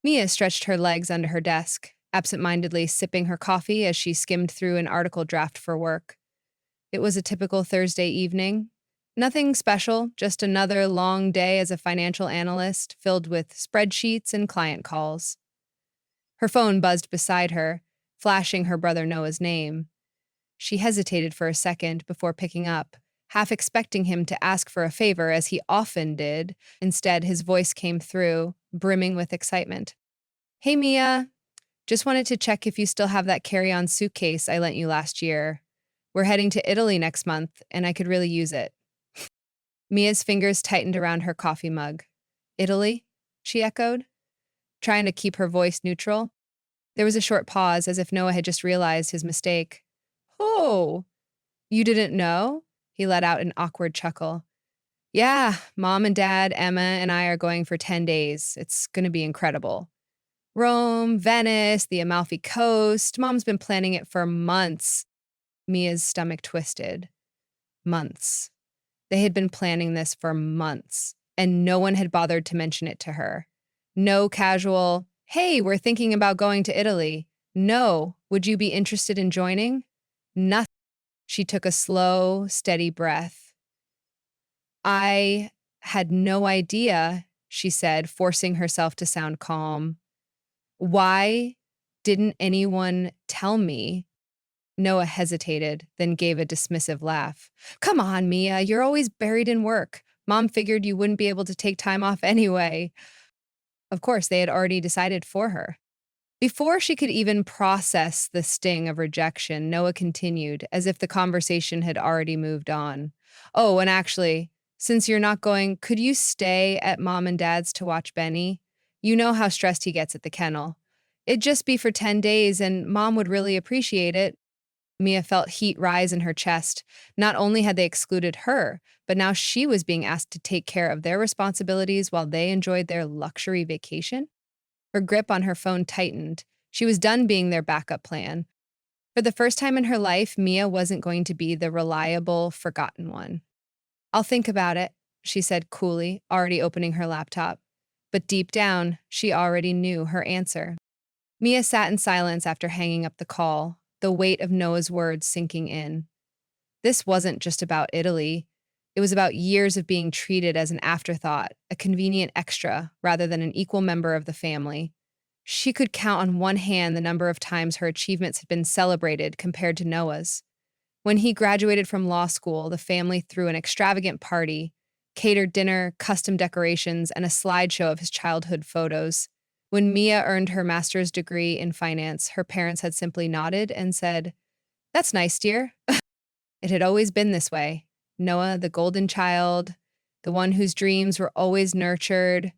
Mia stretched her legs under her desk, absent-mindedly sipping her coffee as she skimmed through an article draft for work. It was a typical Thursday evening. Nothing special, just another long day as a financial analyst filled with spreadsheets and client calls. Her phone buzzed beside her, flashing her brother Noah's name. She hesitated for a second before picking up, half expecting him to ask for a favor as he often did. Instead, his voice came through, brimming with excitement. "Hey, Mia. Just wanted to check if you still have that carry-on suitcase I lent you last year. We're heading to Italy next month, and I could really use it." Mia's fingers tightened around her coffee mug. "Italy?" she echoed, trying to keep her voice neutral. There was a short pause, as if Noah had just realized his mistake. "Oh, you didn't know?" He let out an awkward chuckle. "Yeah, Mom and Dad, Emma, and I are going for 10 days. It's going to be incredible. Rome, Venice, the Amalfi Coast. Mom's been planning it for months." Mia's stomach twisted. Months. They had been planning this for months, and no one had bothered to mention it to her. No casual, "Hey, we're thinking about going to Italy." No, "Would you be interested in joining?" Nothing. She took a slow, steady breath. "I had no idea," she said, forcing herself to sound calm. "Why didn't anyone tell me?" Noah hesitated, then gave a dismissive laugh. "Come on, Mia, you're always buried in work. Mom figured you wouldn't be able to take time off anyway." Of course, they had already decided for her. Before she could even process the sting of rejection, Noah continued, as if the conversation had already moved on. "Oh, and actually, since you're not going, could you stay at Mom and Dad's to watch Benny? You know how stressed he gets at the kennel. It'd just be for 10 days, and Mom would really appreciate it." Mia felt heat rise in her chest. Not only had they excluded her, but now she was being asked to take care of their responsibilities while they enjoyed their luxury vacation. Her grip on her phone tightened. She was done being their backup plan. For the first time in her life, Mia wasn't going to be the reliable, forgotten one. "I'll think about it," she said coolly, already opening her laptop. But deep down, she already knew her answer. Mia sat in silence after hanging up the call, the weight of Noah's words sinking in. This wasn't just about Italy. It was about years of being treated as an afterthought, a convenient extra, rather than an equal member of the family. She could count on one hand the number of times her achievements had been celebrated compared to Noah's. When he graduated from law school, the family threw an extravagant party, catered dinner, custom decorations, and a slideshow of his childhood photos. When Mia earned her master's degree in finance, her parents had simply nodded and said, "That's nice, dear." It had always been this way. Noah, the golden child, the one whose dreams were always nurtured,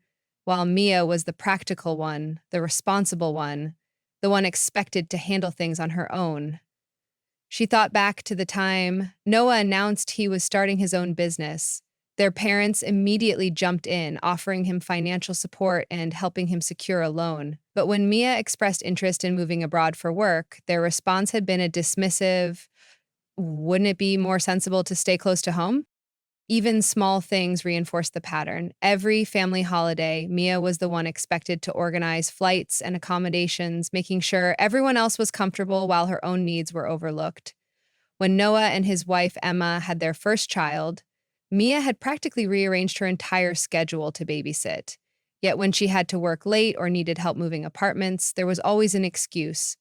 while Mia was the practical one, the responsible one, the one expected to handle things on her own. She thought back to the time Noah announced he was starting his own business. Their parents immediately jumped in, offering him financial support and helping him secure a loan. But when Mia expressed interest in moving abroad for work, their response had been a dismissive, "Wouldn't it be more sensible to stay close to home?" Even small things reinforced the pattern. Every family holiday, Mia was the one expected to organize flights and accommodations, making sure everyone else was comfortable while her own needs were overlooked. When Noah and his wife Emma had their first child, Mia had practically rearranged her entire schedule to babysit. Yet when she had to work late or needed help moving apartments, there was always an excuse.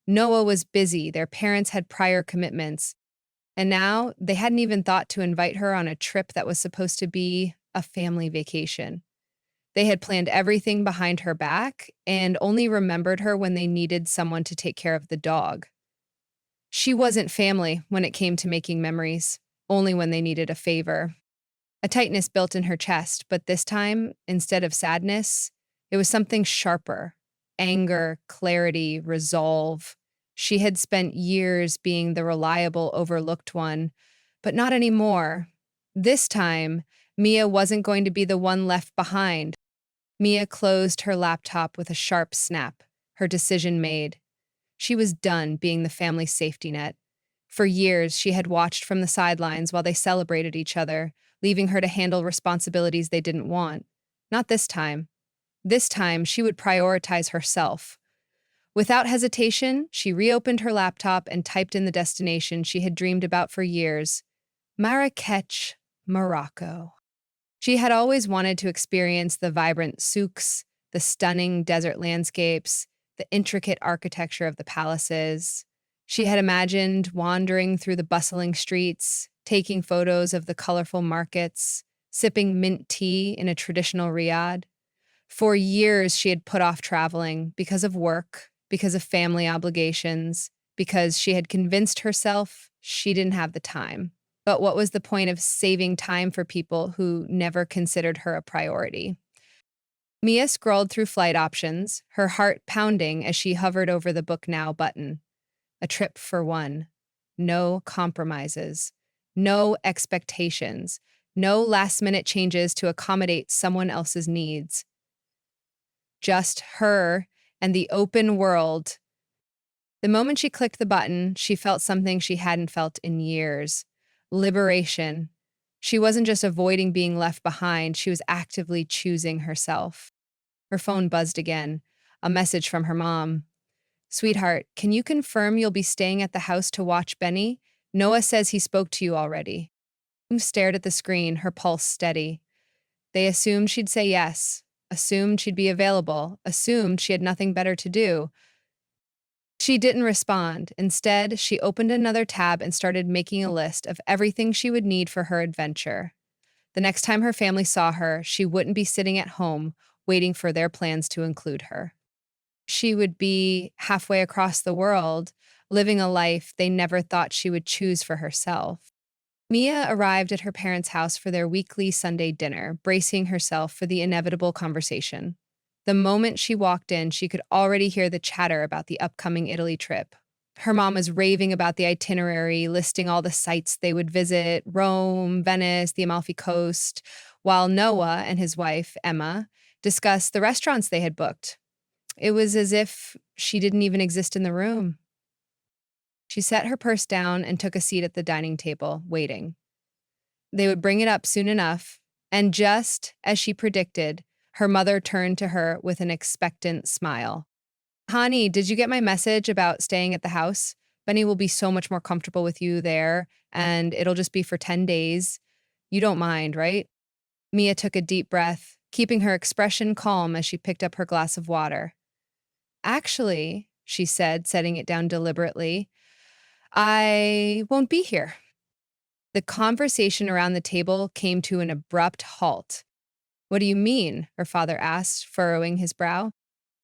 Noah was busy, their parents had prior commitments, and now they hadn't even thought to invite her on a trip that was supposed to be a family vacation. They had planned everything behind her back and only remembered her when they needed someone to take care of the dog. She wasn't family when it came to making memories, only when they needed a favor. A tightness built in her chest, but this time, instead of sadness, it was something sharper: anger, clarity, resolve. She had spent years being the reliable, overlooked one, but not anymore. This time, Mia wasn't going to be the one left behind. Mia closed her laptop with a sharp snap, her decision made. She was done being the family's safety net. For years, she had watched from the sidelines while they celebrated each other, leaving her to handle responsibilities they didn't want. Not this time. This time, she would prioritize herself. Without hesitation, she reopened her laptop and typed in the destination she had dreamed about for years: Marrakech, Morocco. She had always wanted to experience the vibrant souks, the stunning desert landscapes, the intricate architecture of the palaces. She had imagined wandering through the bustling streets, taking photos of the colorful markets, sipping mint tea in a traditional riad. For years, she had put off traveling because of work, because of family obligations, because she had convinced herself she didn't have the time. But what was the point of saving time for people who never considered her a priority? Mia scrolled through flight options, her heart pounding as she hovered over the Book Now button. A trip for one. No compromises. No expectations. No last-minute changes to accommodate someone else's needs. Just her and the open world. The moment she clicked the button, she felt something she hadn't felt in years: liberation. She wasn't just avoiding being left behind, she was actively choosing herself. Her phone buzzed again, a message from her mom. Sweetheart, can you confirm you'll be staying at the house to watch Benny? Noah says he spoke to you already. She stared at the screen, her pulse steady. They assumed she'd say yes, assumed she'd be available, assumed she had nothing better to do. She didn't respond. Instead, she opened another tab and started making a list of everything she would need for her adventure. The next time her family saw her, she wouldn't be sitting at home waiting for their plans to include her. She would be halfway across the world, living a life they never thought she would choose for herself. Mia arrived at her parents' house for their weekly Sunday dinner, bracing herself for the inevitable conversation. The moment she walked in, she could already hear the chatter about the upcoming Italy trip. Her mom was raving about the itinerary, listing all the sites they would visit: Rome, Venice, the Amalfi Coast, while Noah and his wife, Emma, discussed the restaurants they had booked. It was as if she didn't even exist in the room. She set her purse down and took a seat at the dining table, waiting. They would bring it up soon enough, and just as she predicted, her mother turned to her with an expectant smile. Honey, did you get my message about staying at the house? Benny will be so much more comfortable with you there, and it'll just be for 10 days. You don't mind, right? Mia took a deep breath, keeping her expression calm as she picked up her glass of water. Actually, she said, setting it down deliberately, I won't be here. The conversation around the table came to an abrupt halt. What do you mean? Her father asked, furrowing his brow.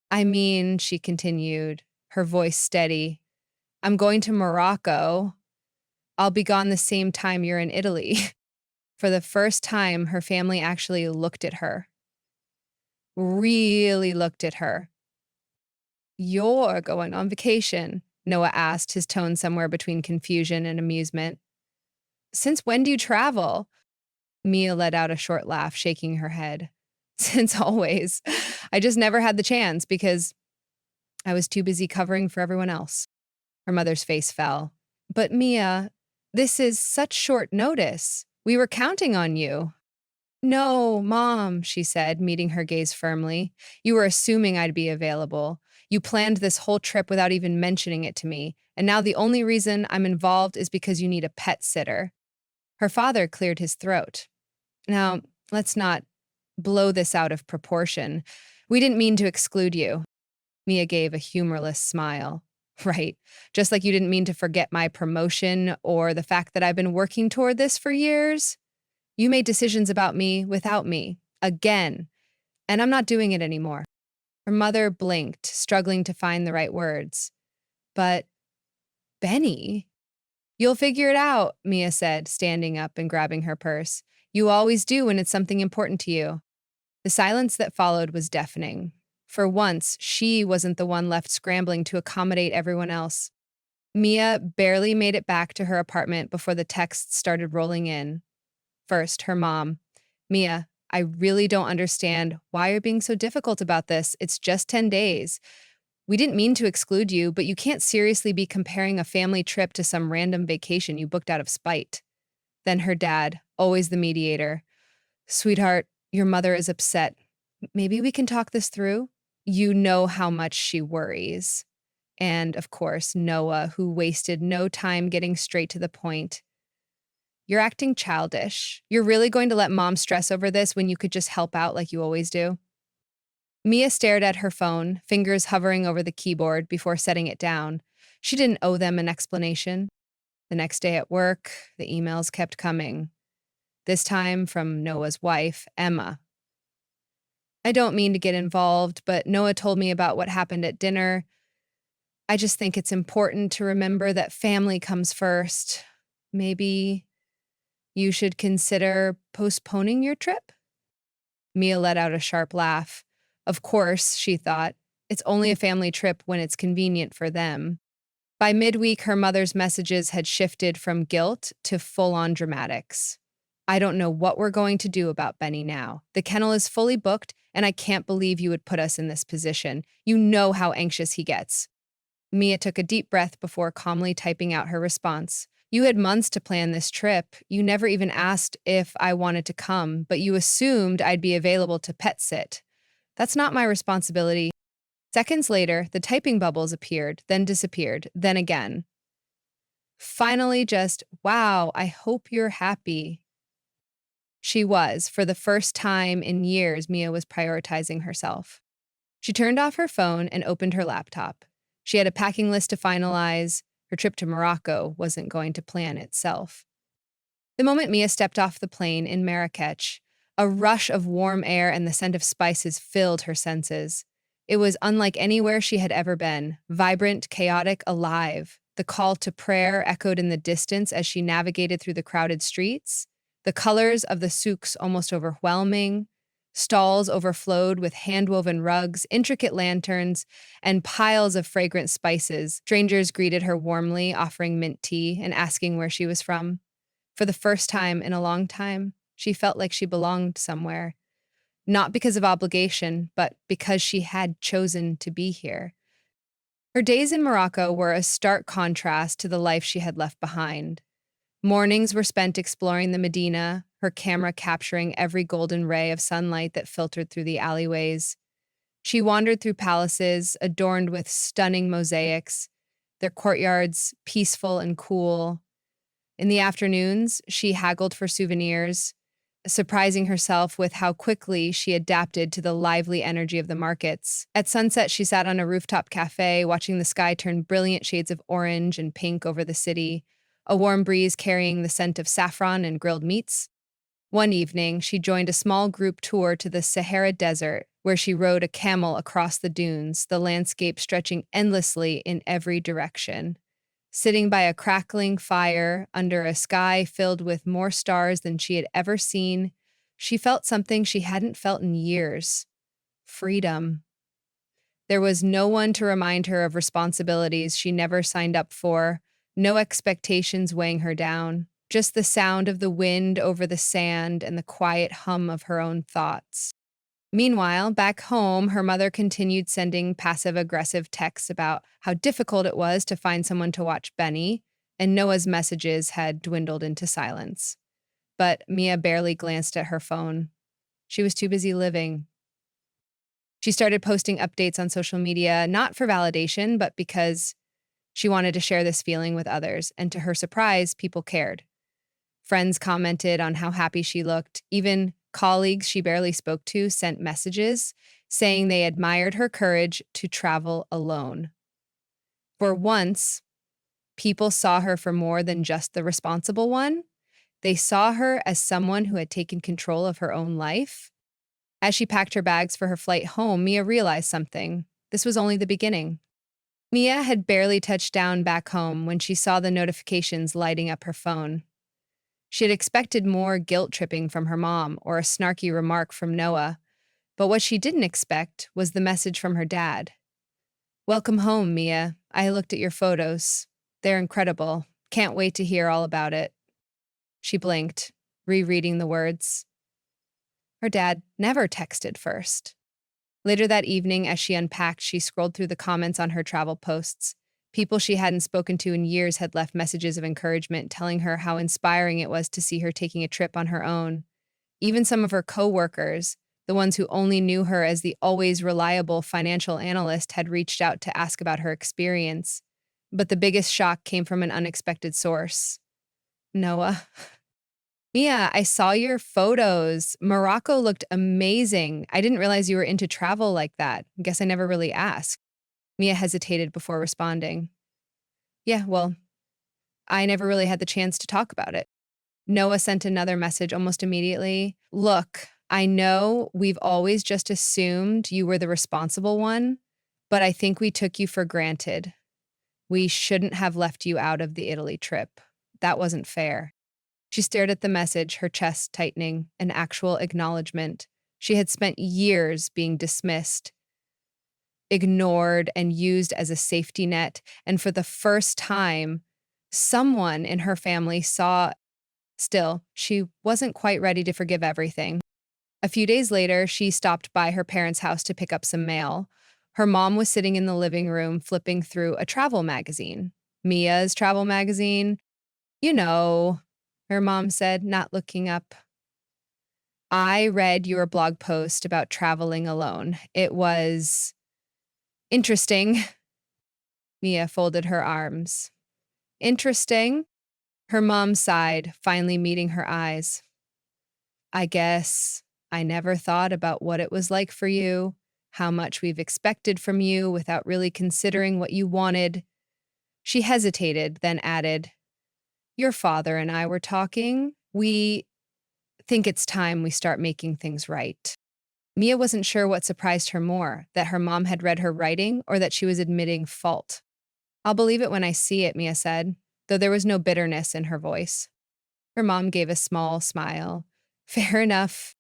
I mean, she continued, her voice steady, I'm going to Morocco. I'll be gone the same time you're in Italy. For the first time, her family actually looked at her. Really looked at her. You're going on vacation? Noah asked, his tone somewhere between confusion and amusement. Since when do you travel? Mia let out a short laugh, shaking her head. Since always. I just never had the chance because I was too busy covering for everyone else. Her mother's face fell. But Mia, this is such short notice. We were counting on you. No, Mom, she said, meeting her gaze firmly. You were assuming I'd be available. You planned this whole trip without even mentioning it to me, and now the only reason I'm involved is because you need a pet sitter. Her father cleared his throat. Now, let's not blow this out of proportion. We didn't mean to exclude you. Mia gave a humorless smile. Right, just like you didn't mean to forget my promotion or the fact that I've been working toward this for years. You made decisions about me without me, again, and I'm not doing it anymore. Her mother blinked, struggling to find the right words. But, Benny? You'll figure it out, Mia said, standing up and grabbing her purse. You always do when it's something important to you. The silence that followed was deafening. For once, she wasn't the one left scrambling to accommodate everyone else. Mia barely made it back to her apartment before the texts started rolling in. First, her mom. Mia, I really don't understand why you're being so difficult about this. It's just 10 days. We didn't mean to exclude you, but you can't seriously be comparing a family trip to some random vacation you booked out of spite. Then her dad, always the mediator. Sweetheart, your mother is upset. Maybe we can talk this through. You know how much she worries. And of course, Noah, who wasted no time getting straight to the point. You're acting childish. You're really going to let mom stress over this when you could just help out like you always do? Mia stared at her phone, fingers hovering over the keyboard before setting it down. She didn't owe them an explanation. The next day at work, the emails kept coming, this time from Noah's wife, Emma. I don't mean to get involved, but Noah told me about what happened at dinner. I just think it's important to remember that family comes first. Maybe you should consider postponing your trip? Mia let out a sharp laugh. Of course, she thought, it's only a family trip when it's convenient for them. By midweek, her mother's messages had shifted from guilt to full-on dramatics. I don't know what we're going to do about Benny now. The kennel is fully booked, and I can't believe you would put us in this position. You know how anxious he gets. Mia took a deep breath before calmly typing out her response. You had months to plan this trip. You never even asked if I wanted to come, but you assumed I'd be available to pet sit. That's not my responsibility. Seconds later, the typing bubbles appeared, then disappeared, then again. Finally, just, wow, I hope you're happy. She was. For the first time in years, Mia was prioritizing herself. She turned off her phone and opened her laptop. She had a packing list to finalize. Her trip to Morocco wasn't going to plan itself. The moment Mia stepped off the plane in Marrakech, a rush of warm air and the scent of spices filled her senses. It was unlike anywhere she had ever been, vibrant, chaotic, alive. The call to prayer echoed in the distance as she navigated through the crowded streets. The colors of the souks almost overwhelming. Stalls overflowed with hand-woven rugs, intricate lanterns, and piles of fragrant spices. Strangers greeted her warmly, offering mint tea and asking where she was from. For the first time in a long time, she felt like she belonged somewhere. Not because of obligation, but because she had chosen to be here. Her days in Morocco were a stark contrast to the life she had left behind. Mornings were spent exploring the Medina, her camera capturing every golden ray of sunlight that filtered through the alleyways. She wandered through palaces adorned with stunning mosaics, their courtyards peaceful and cool. In the afternoons, she haggled for souvenirs, surprising herself with how quickly she adapted to the lively energy of the markets. At sunset, she sat on a rooftop cafe, watching the sky turn brilliant shades of orange and pink over the city, a warm breeze carrying the scent of saffron and grilled meats. One evening, she joined a small group tour to the Sahara Desert, where she rode a camel across the dunes, the landscape stretching endlessly in every direction. Sitting by a crackling fire under a sky filled with more stars than she had ever seen, she felt something she hadn't felt in years: freedom. There was no one to remind her of responsibilities she never signed up for, no expectations weighing her down, just the sound of the wind over the sand and the quiet hum of her own thoughts. Meanwhile, back home, her mother continued sending passive-aggressive texts about how difficult it was to find someone to watch Benny, and Noah's messages had dwindled into silence. But Mia barely glanced at her phone. She was too busy living. She started posting updates on social media, not for validation, but because she wanted to share this feeling with others, and to her surprise, people cared. Friends commented on how happy she looked. Even colleagues she barely spoke to sent messages saying they admired her courage to travel alone. For once, people saw her for more than just the responsible one. They saw her as someone who had taken control of her own life. As she packed her bags for her flight home, Mia realized something. This was only the beginning. Mia had barely touched down back home when she saw the notifications lighting up her phone. She had expected more guilt-tripping from her mom or a snarky remark from Noah, but what she didn't expect was the message from her dad. "Welcome home, Mia. I looked at your photos. They're incredible. Can't wait to hear all about it." She blinked, rereading the words. Her dad never texted first. Later that evening, as she unpacked, she scrolled through the comments on her travel posts. People she hadn't spoken to in years had left messages of encouragement, telling her how inspiring it was to see her taking a trip on her own. Even some of her coworkers, The ones who only knew her as the always reliable financial analyst had reached out to ask about her experience. But the biggest shock came from an unexpected source. Noah. Mia, I saw your photos. Morocco looked amazing. I didn't realize you were into travel like that. Guess I never really asked. Mia hesitated before responding. Yeah, well, I never really had the chance to talk about it. Noah sent another message almost immediately. Look, I know we've always just assumed you were the responsible one, but I think we took you for granted. We shouldn't have left you out of the Italy trip. That wasn't fair. She stared at the message, her chest tightening, an actual acknowledgement. She had spent years being dismissed, ignored, and used as a safety net, and for the first time, someone in her family saw. Still, she wasn't quite ready to forgive everything. A few days later, she stopped by her parents' house to pick up some mail. Her mom was sitting in the living room flipping through a travel magazine. Mia's travel magazine. You know, her mom said, not looking up. I read your blog post about traveling alone. It was interesting. Mia folded her arms. Interesting? Her mom sighed, finally meeting her eyes. I guess I never thought about what it was like for you, how much we've expected from you without really considering what you wanted. She hesitated, then added, Your father and I were talking. We think it's time we start making things right. Mia wasn't sure what surprised her more, that her mom had read her writing or that she was admitting fault. I'll believe it when I see it, Mia said, though there was no bitterness in her voice. Her mom gave a small smile. Fair enough.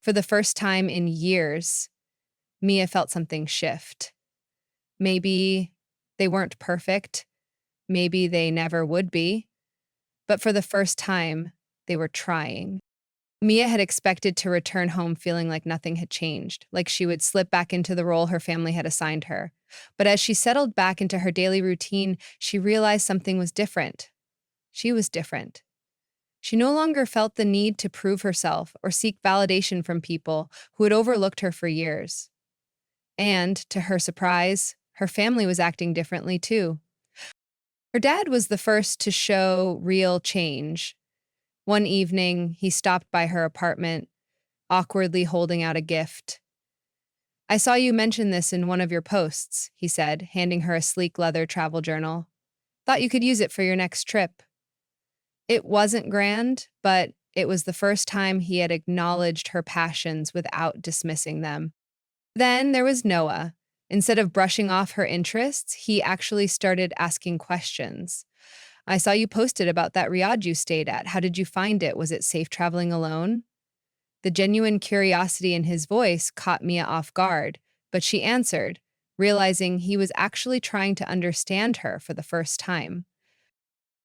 For the first time in years, Mia felt something shift. Maybe they weren't perfect. Maybe they never would be. But for the first time, they were trying. Mia had expected to return home feeling like nothing had changed, like she would slip back into the role her family had assigned her. But as she settled back into her daily routine, she realized something was different. She was different. She no longer felt the need to prove herself or seek validation from people who had overlooked her for years. And, to her surprise, her family was acting differently too. Her dad was the first to show real change. One evening, he stopped by her apartment, awkwardly holding out a gift. I saw you mention this in one of your posts, he said, handing her a sleek leather travel journal. Thought you could use it for your next trip. It wasn't grand, but it was the first time he had acknowledged her passions without dismissing them. Then there was Noah. Instead of brushing off her interests, he actually started asking questions. I saw you posted about that Riyadh you stayed at. How did you find it? Was it safe traveling alone? The genuine curiosity in his voice caught Mia off guard, but she answered, realizing he was actually trying to understand her for the first time.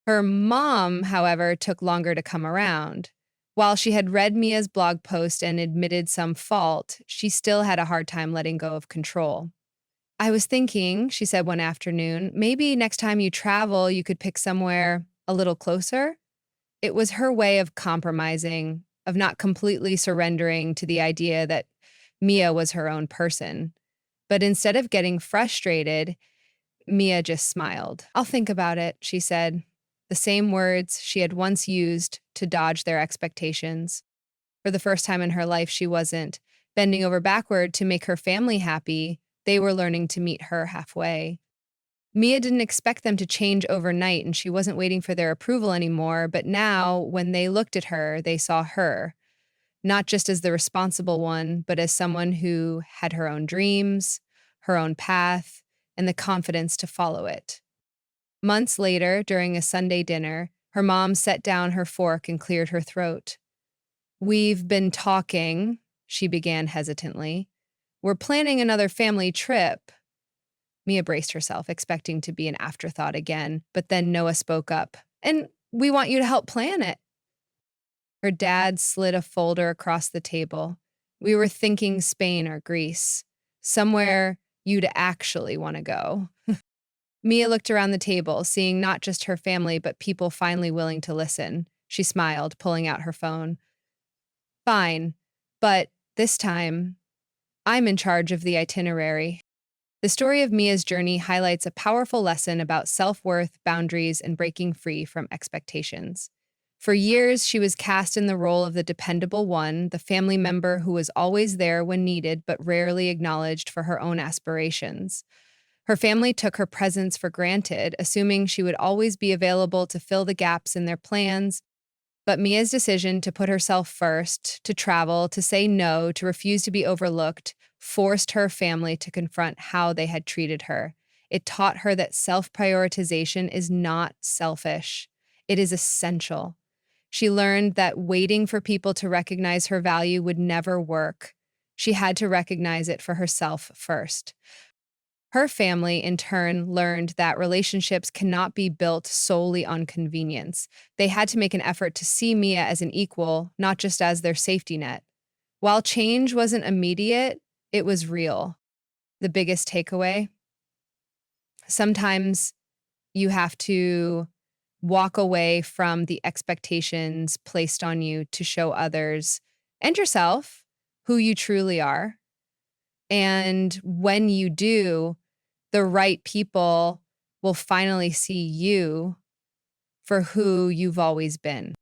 Her mom, however, took longer to come around. While she had read Mia's blog post and admitted some fault, she still had a hard time letting go of control. I was thinking, she said one afternoon, maybe next time you travel, you could pick somewhere a little closer. It was her way of compromising, of not completely surrendering to the idea that Mia was her own person. But instead of getting frustrated, Mia just smiled. I'll think about it, she said, the same words she had once used to dodge their expectations. For the first time in her life, she wasn't bending over backward to make her family happy. They were learning to meet her halfway. Mia didn't expect them to change overnight, and she wasn't waiting for their approval anymore, but now, when they looked at her, they saw her, not just as the responsible one, but as someone who had her own dreams, her own path, and the confidence to follow it. Months later, during a Sunday dinner, her mom set down her fork and cleared her throat. We've been talking, she began hesitantly. We're planning another family trip. Mia braced herself, expecting to be an afterthought again, but then Noah spoke up. And we want you to help plan it. Her dad slid a folder across the table. We were thinking Spain or Greece, somewhere you'd actually want to go. Mia looked around the table, seeing not just her family, but people finally willing to listen. She smiled, pulling out her phone. Fine, but This time, I'm in charge of the itinerary. The story of Mia's journey highlights a powerful lesson about self-worth, boundaries, and breaking free from expectations. For years, she was cast in the role of the dependable one, the family member who was always there when needed but rarely acknowledged for her own aspirations. Her family took her presence for granted, assuming she would always be available to fill the gaps in their plans. But Mia's decision to put herself first, to travel, to say no, to refuse to be overlooked, forced her family to confront how they had treated her. It taught her that self prioritization is not selfish, it is essential. She learned that waiting for people to recognize her value would never work. She had to recognize it for herself first. Her family, in turn, learned that relationships cannot be built solely on convenience. They had to make an effort to see Mia as an equal, not just as their safety net. While change wasn't immediate, it was real. The biggest takeaway: sometimes you have to walk away from the expectations placed on you to show others and yourself who you truly are. And when you do, the right people will finally see you for who you've always been.